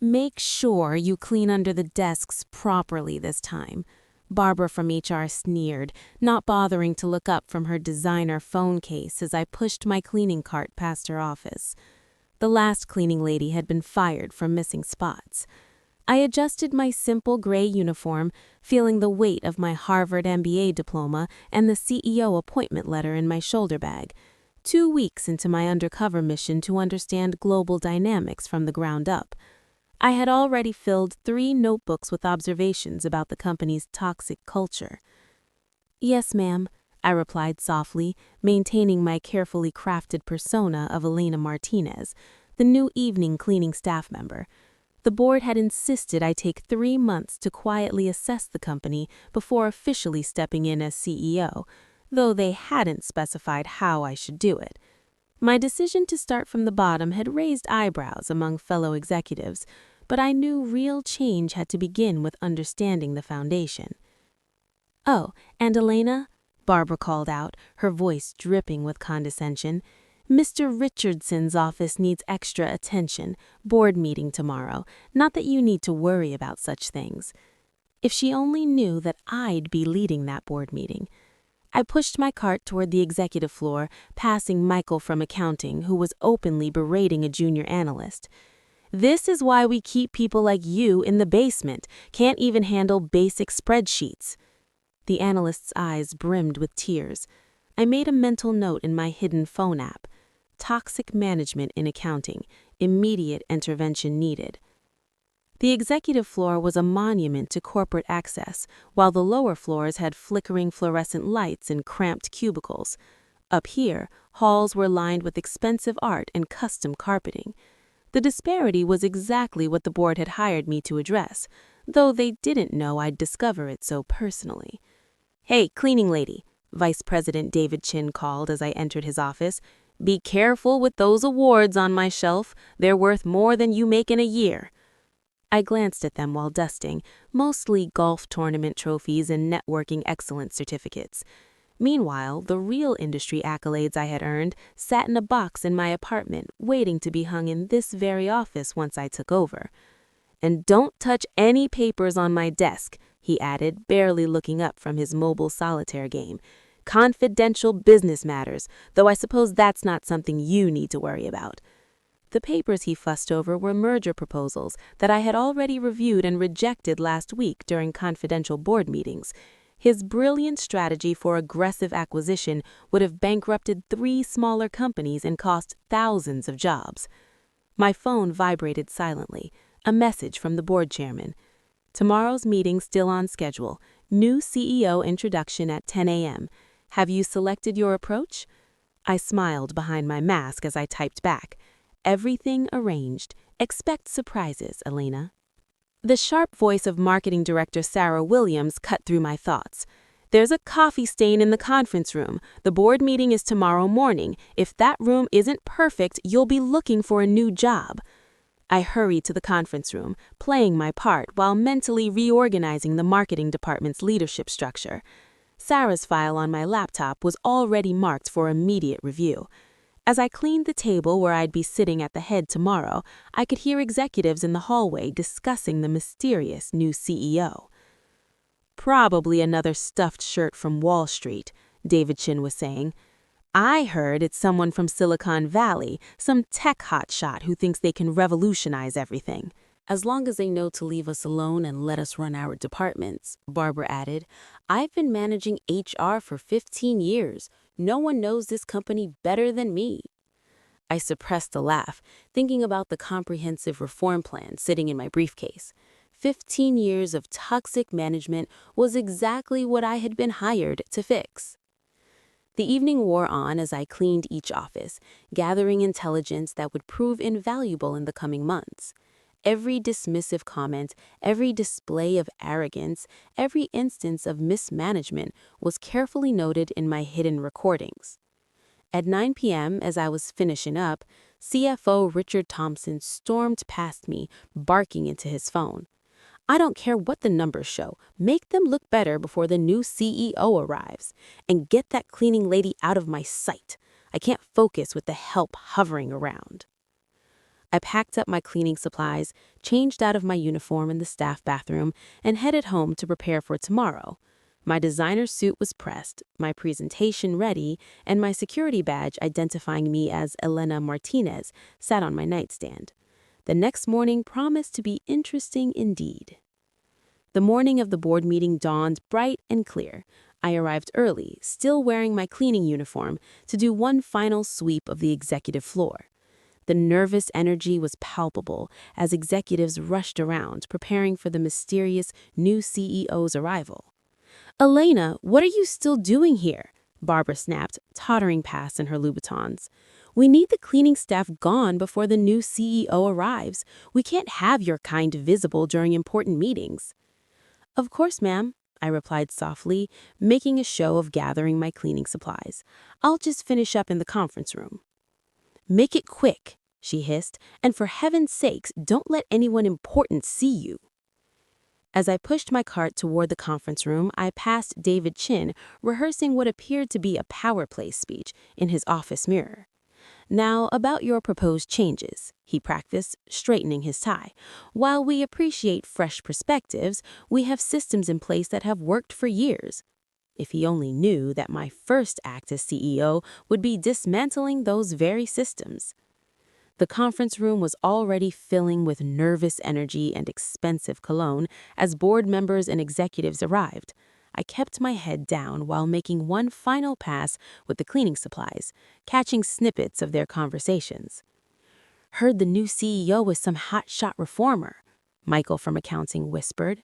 Make sure you clean under the desks properly this time. Barbara from HR sneered, not bothering to look up from her designer phone case as I pushed my cleaning cart past her office. The last cleaning lady had been fired for missing spots. I adjusted my simple gray uniform, feeling the weight of my Harvard MBA diploma and the CEO appointment letter in my shoulder bag. 2 weeks into my undercover mission to understand global dynamics from the ground up. I had already filled 3 notebooks with observations about the company's toxic culture. "Yes, ma'am," I replied softly, maintaining my carefully crafted persona of Elena Martinez, the new evening cleaning staff member. The board had insisted I take 3 months to quietly assess the company before officially stepping in as CEO, though they hadn't specified how I should do it. My decision to start from the bottom had raised eyebrows among fellow executives, but I knew real change had to begin with understanding the foundation. "Oh, and Elena," Barbara called out, her voice dripping with condescension, "Mr. Richardson's office needs extra attention. Board meeting tomorrow. Not that you need to worry about such things." If she only knew that I'd be leading that board meeting. I pushed my cart toward the executive floor, passing Michael from accounting, who was openly berating a junior analyst. "This is why we keep people like you in the basement. Can't even handle basic spreadsheets." The analyst's eyes brimmed with tears. I made a mental note in my hidden phone app. Toxic management in accounting. Immediate intervention needed. The executive floor was a monument to corporate access, while the lower floors had flickering fluorescent lights and cramped cubicles. Up here, halls were lined with expensive art and custom carpeting. The disparity was exactly what the board had hired me to address, though they didn't know I'd discover it so personally. "Hey, cleaning lady," Vice President David Chin called as I entered his office. "Be careful with those awards on my shelf. They're worth more than you make in a year." I glanced at them while dusting, mostly golf tournament trophies and networking excellence certificates. Meanwhile, the real industry accolades I had earned sat in a box in my apartment, waiting to be hung in this very office once I took over. "And don't touch any papers on my desk," he added, barely looking up from his mobile solitaire game. "Confidential business matters, though I suppose that's not something you need to worry about." The papers he fussed over were merger proposals that I had already reviewed and rejected last week during confidential board meetings. His brilliant strategy for aggressive acquisition would have bankrupted 3 smaller companies and cost thousands of jobs. My phone vibrated silently. A message from the board chairman. "Tomorrow's meeting still on schedule. New CEO introduction at 10 a.m. Have you selected your approach?" I smiled behind my mask as I typed back. "Everything arranged. Expect surprises, Elena." The sharp voice of Marketing Director Sarah Williams cut through my thoughts. "There's a coffee stain in the conference room. The board meeting is tomorrow morning. If that room isn't perfect, you'll be looking for a new job." I hurried to the conference room, playing my part while mentally reorganizing the marketing department's leadership structure. Sarah's file on my laptop was already marked for immediate review. As I cleaned the table where I'd be sitting at the head tomorrow, I could hear executives in the hallway discussing the mysterious new CEO. "Probably another stuffed shirt from Wall Street," David Chin was saying. "I heard it's someone from Silicon Valley, some tech hotshot who thinks they can revolutionize everything." "As long as they know to leave us alone and let us run our departments," Barbara added. "I've been managing HR for 15 years. No one knows this company better than me." I suppressed a laugh, thinking about the comprehensive reform plan sitting in my briefcase. 15 years of toxic management was exactly what I had been hired to fix. The evening wore on as I cleaned each office, gathering intelligence that would prove invaluable in the coming months. Every dismissive comment, every display of arrogance, every instance of mismanagement was carefully noted in my hidden recordings. At 9 p.m., as I was finishing up, CFO Richard Thompson stormed past me, barking into his phone. "I don't care what the numbers show. Make them look better before the new CEO arrives. And get that cleaning lady out of my sight. I can't focus with the help hovering around." I packed up my cleaning supplies, changed out of my uniform in the staff bathroom, and headed home to prepare for tomorrow. My designer suit was pressed, my presentation ready, and my security badge identifying me as Elena Martinez sat on my nightstand. The next morning promised to be interesting indeed. The morning of the board meeting dawned bright and clear. I arrived early, still wearing my cleaning uniform, to do one final sweep of the executive floor. The nervous energy was palpable as executives rushed around, preparing for the mysterious new CEO's arrival. "Elena, what are you still doing here?" Barbara snapped, tottering past in her Louboutins. "We need the cleaning staff gone before the new CEO arrives. We can't have your kind visible during important meetings." "Of course, ma'am," I replied softly, making a show of gathering my cleaning supplies. "I'll just finish up in the conference room." "Make it quick," she hissed, "and for heaven's sakes, don't let anyone important see you." As I pushed my cart toward the conference room, I passed David Chin rehearsing what appeared to be a power play speech in his office mirror. "Now, about your proposed changes," he practiced, straightening his tie. "While we appreciate fresh perspectives, we have systems in place that have worked for years." If he only knew that my first act as CEO would be dismantling those very systems. The conference room was already filling with nervous energy and expensive cologne as board members and executives arrived. I kept my head down while making one final pass with the cleaning supplies, catching snippets of their conversations. "Heard the new CEO is some hotshot reformer," Michael from accounting whispered.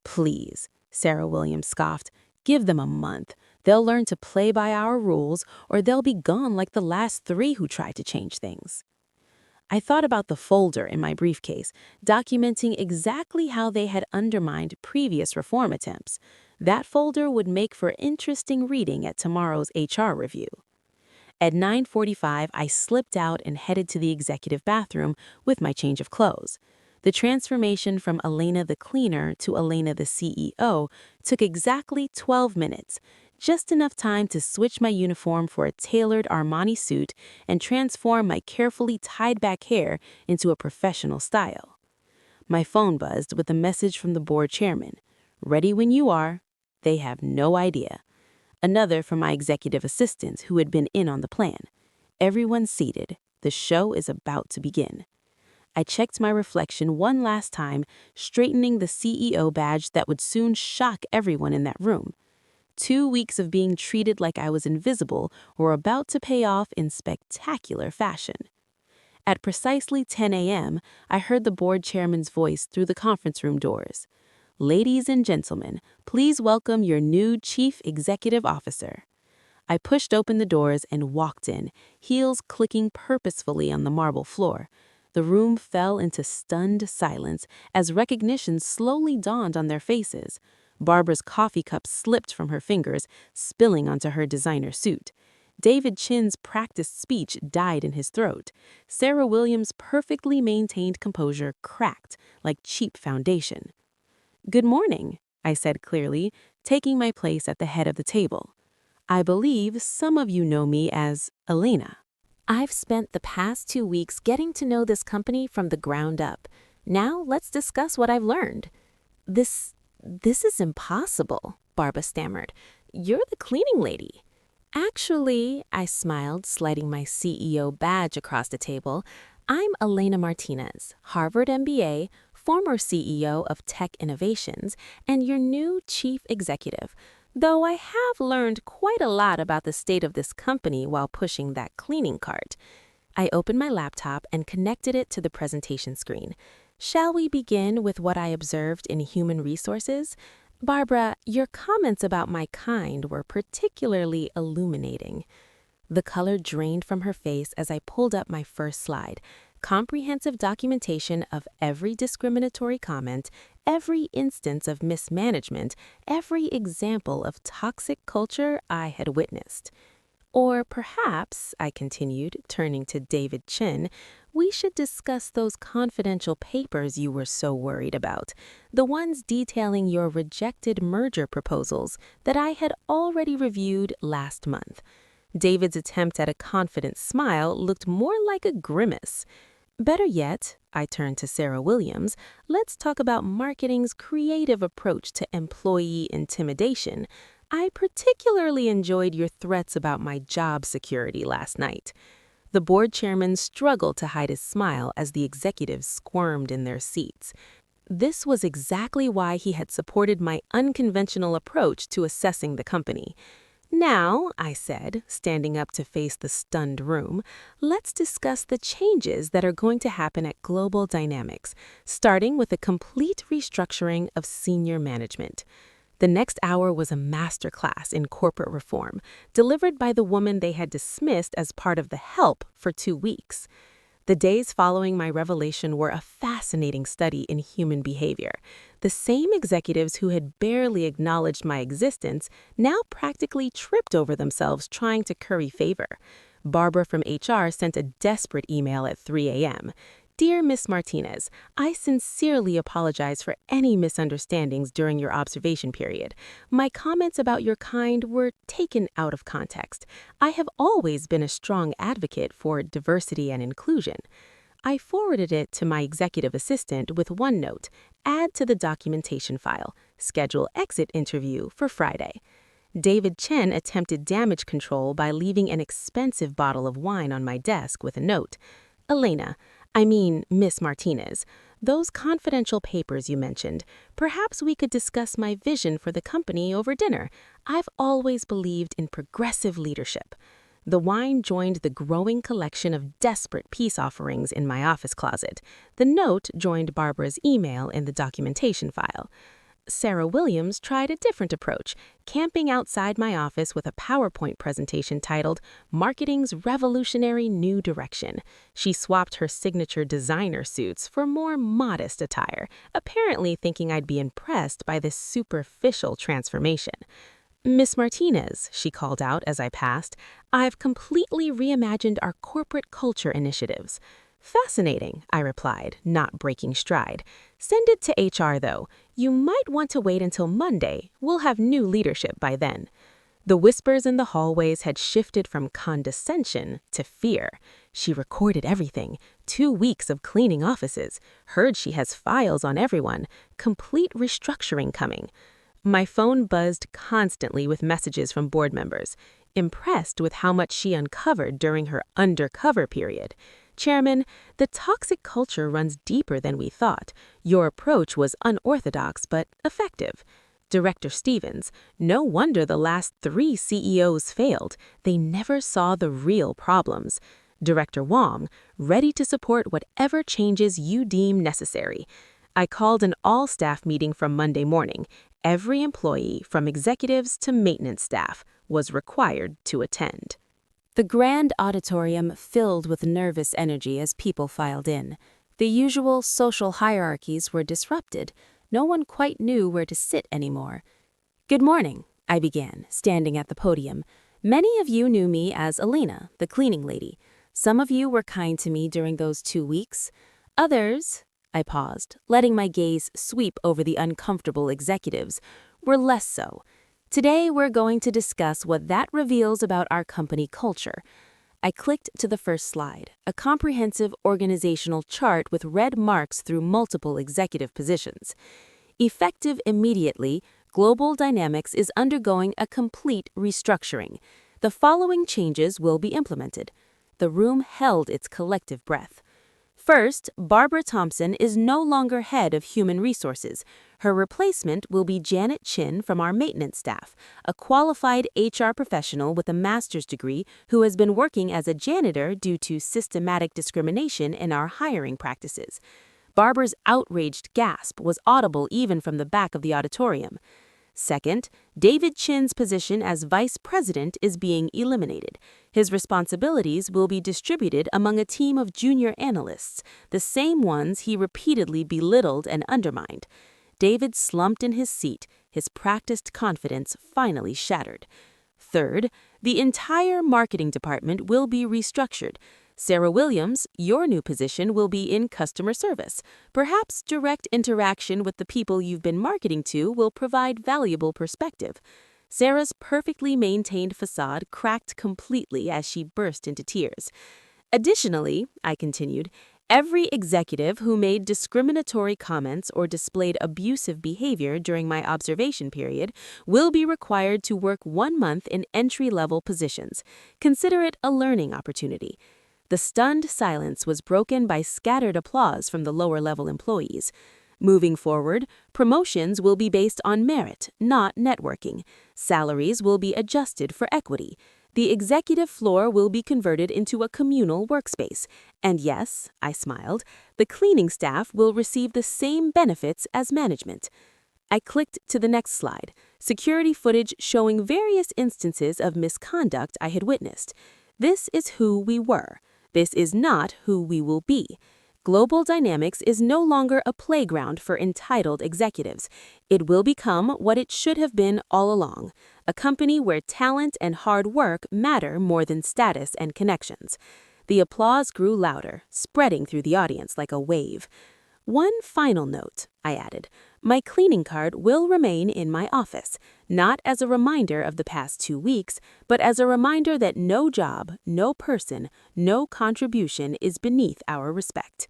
"Please," Sarah Williams scoffed. "Give them a month. They'll learn to play by our rules, or they'll be gone like the last 3 who tried to change things." I thought about the folder in my briefcase, documenting exactly how they had undermined previous reform attempts. That folder would make for interesting reading at tomorrow's HR review. At 9:45, I slipped out and headed to the executive bathroom with my change of clothes. The transformation from Elena the cleaner to Elena the CEO took exactly 12 minutes, just enough time to switch my uniform for a tailored Armani suit and transform my carefully tied-back hair into a professional style. My phone buzzed with a message from the board chairman. "Ready when you are." They have no idea. Another from my executive assistants who had been in on the plan. "Everyone seated. The show is about to begin." I checked my reflection one last time, straightening the CEO badge that would soon shock everyone in that room. 2 weeks of being treated like I was invisible were about to pay off in spectacular fashion. At precisely 10 a.m., I heard the board chairman's voice through the conference room doors. "Ladies and gentlemen, please welcome your new Chief Executive Officer." I pushed open the doors and walked in, heels clicking purposefully on the marble floor. The room fell into stunned silence as recognition slowly dawned on their faces. Barbara's coffee cup slipped from her fingers, spilling onto her designer suit. David Chin's practiced speech died in his throat. Sarah Williams' perfectly maintained composure cracked like cheap foundation. "Good morning," I said clearly, taking my place at the head of the table. "I believe some of you know me as Elena. I've spent the past 2 weeks getting to know this company from the ground up. Now let's discuss what I've learned." This is impossible," Barbara stammered. "You're the cleaning lady." "Actually," I smiled, sliding my CEO badge across the table, "I'm Elena Martinez, Harvard MBA, former CEO of Tech Innovations, and your new chief executive. Though I have learned quite a lot about the state of this company while pushing that cleaning cart." I opened my laptop and connected it to the presentation screen. "Shall we begin with what I observed in human resources? Barbara, your comments about my kind were particularly illuminating." The color drained from her face as I pulled up my first slide. Comprehensive documentation of every discriminatory comment, every instance of mismanagement, every example of toxic culture I had witnessed. "Or perhaps," I continued, turning to David Chin, "we should discuss those confidential papers you were so worried about, the ones detailing your rejected merger proposals that I had already reviewed last month." David's attempt at a confident smile looked more like a grimace. Better yet, I turned to Sarah Williams, let's talk about marketing's creative approach to employee intimidation. I particularly enjoyed your threats about my job security last night. The board chairman struggled to hide his smile as the executives squirmed in their seats. This was exactly why he had supported my unconventional approach to assessing the company. Now, I said, standing up to face the stunned room, let's discuss the changes that are going to happen at Global Dynamics, starting with a complete restructuring of senior management. The next hour was a masterclass in corporate reform, delivered by the woman they had dismissed as part of the help for 2 weeks. The days following my revelation were a fascinating study in human behavior. The same executives who had barely acknowledged my existence now practically tripped over themselves trying to curry favor. Barbara from HR sent a desperate email at 3 a.m. Dear Miss Martinez, I sincerely apologize for any misunderstandings during your observation period. My comments about your kind were taken out of context. I have always been a strong advocate for diversity and inclusion. I forwarded it to my executive assistant with one note: add to the documentation file, schedule exit interview for Friday. David Chen attempted damage control by leaving an expensive bottle of wine on my desk with a note. Miss Martinez, those confidential papers you mentioned, perhaps we could discuss my vision for the company over dinner. I've always believed in progressive leadership. The wine joined the growing collection of desperate peace offerings in my office closet. The note joined Barbara's email in the documentation file. Sarah Williams tried a different approach, camping outside my office with a PowerPoint presentation titled Marketing's Revolutionary New Direction. She swapped her signature designer suits for more modest attire, apparently thinking I'd be impressed by this superficial transformation. Miss Martinez, she called out as I passed, I've completely reimagined our corporate culture initiatives. Fascinating, I replied, not breaking stride. Send it to HR, though. You might want to wait until Monday. We'll have new leadership by then. The whispers in the hallways had shifted from condescension to fear. She recorded everything. 2 weeks of cleaning offices. Heard she has files on everyone. Complete restructuring coming. My phone buzzed constantly with messages from board members, impressed with how much she uncovered during her undercover period. Chairman, the toxic culture runs deeper than we thought. Your approach was unorthodox but effective. Director Stevens, no wonder the last 3 CEOs failed. They never saw the real problems. Director Wong, ready to support whatever changes you deem necessary. I called an all-staff meeting from Monday morning. Every employee, from executives to maintenance staff, was required to attend. The grand auditorium filled with nervous energy as people filed in. The usual social hierarchies were disrupted. No one quite knew where to sit anymore. Good morning, I began, standing at the podium. Many of you knew me as Elena, the cleaning lady. Some of you were kind to me during those 2 weeks. Others, I paused, letting my gaze sweep over the uncomfortable executives, were less so. Today, we're going to discuss what that reveals about our company culture. I clicked to the first slide, a comprehensive organizational chart with red marks through multiple executive positions. Effective immediately, Global Dynamics is undergoing a complete restructuring. The following changes will be implemented. The room held its collective breath. First, Barbara Thompson is no longer head of human resources. Her replacement will be Janet Chin from our maintenance staff, a qualified HR professional with a master's degree who has been working as a janitor due to systematic discrimination in our hiring practices. Barbara's outraged gasp was audible even from the back of the auditorium. Second, David Chin's position as vice president is being eliminated. His responsibilities will be distributed among a team of junior analysts, the same ones he repeatedly belittled and undermined. David slumped in his seat, his practiced confidence finally shattered. Third, the entire marketing department will be restructured. Sarah Williams, your new position will be in customer service. Perhaps direct interaction with the people you've been marketing to will provide valuable perspective. Sarah's perfectly maintained facade cracked completely as she burst into tears. Additionally, I continued, Every executive who made discriminatory comments or displayed abusive behavior during my observation period will be required to work 1 month in entry-level positions. Consider it a learning opportunity. The stunned silence was broken by scattered applause from the lower-level employees. Moving forward, promotions will be based on merit, not networking. Salaries will be adjusted for equity. The executive floor will be converted into a communal workspace. And yes, I smiled, the cleaning staff will receive the same benefits as management. I clicked to the next slide, security footage showing various instances of misconduct I had witnessed. This is who we were. This is not who we will be. Global Dynamics is no longer a playground for entitled executives. It will become what it should have been all along, a company where talent and hard work matter more than status and connections. The applause grew louder, spreading through the audience like a wave. One final note, I added. My cleaning cart will remain in my office, not as a reminder of the past 2 weeks, but as a reminder that no job, no person, no contribution is beneath our respect.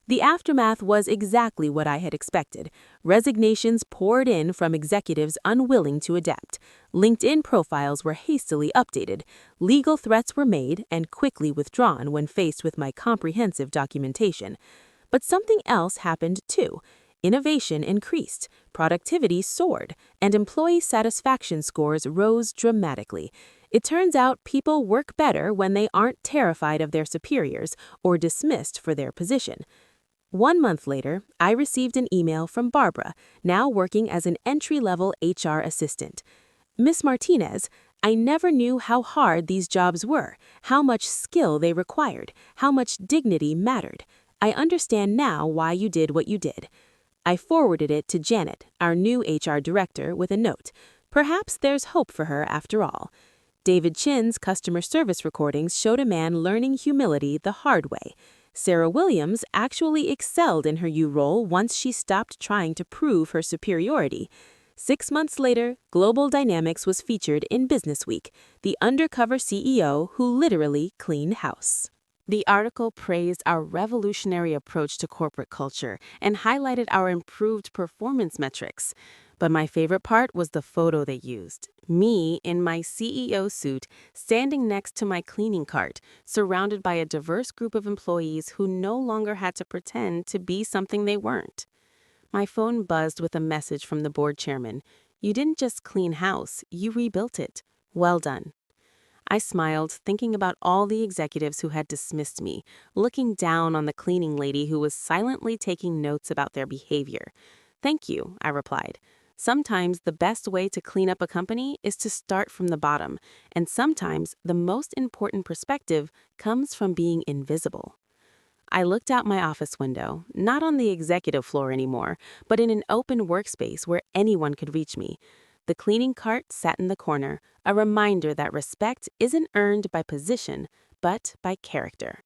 The aftermath was exactly what I had expected. Resignations poured in from executives unwilling to adapt. LinkedIn profiles were hastily updated. Legal threats were made and quickly withdrawn when faced with my comprehensive documentation. But something else happened too. Innovation increased, productivity soared, and employee satisfaction scores rose dramatically. It turns out people work better when they aren't terrified of their superiors or dismissed for their position. 1 month later, I received an email from Barbara, now working as an entry-level HR assistant. Miss Martinez, I never knew how hard these jobs were, how much skill they required, how much dignity mattered. I understand now why you did what you did. I forwarded it to Janet, our new HR director, with a note. Perhaps there's hope for her after all. David Chin's customer service recordings showed a man learning humility the hard way. Sarah Williams actually excelled in her U role once she stopped trying to prove her superiority. 6 months later, Global Dynamics was featured in Businessweek, the undercover CEO who literally cleaned house. The article praised our revolutionary approach to corporate culture and highlighted our improved performance metrics. But my favorite part was the photo they used. Me in my CEO suit, standing next to my cleaning cart, surrounded by a diverse group of employees who no longer had to pretend to be something they weren't. My phone buzzed with a message from the board chairman. You didn't just clean house, you rebuilt it. Well done. I smiled, thinking about all the executives who had dismissed me, looking down on the cleaning lady who was silently taking notes about their behavior. Thank you, I replied. Sometimes the best way to clean up a company is to start from the bottom, and sometimes the most important perspective comes from being invisible. I looked out my office window, not on the executive floor anymore, but in an open workspace where anyone could reach me. The cleaning cart sat in the corner, a reminder that respect isn't earned by position, but by character.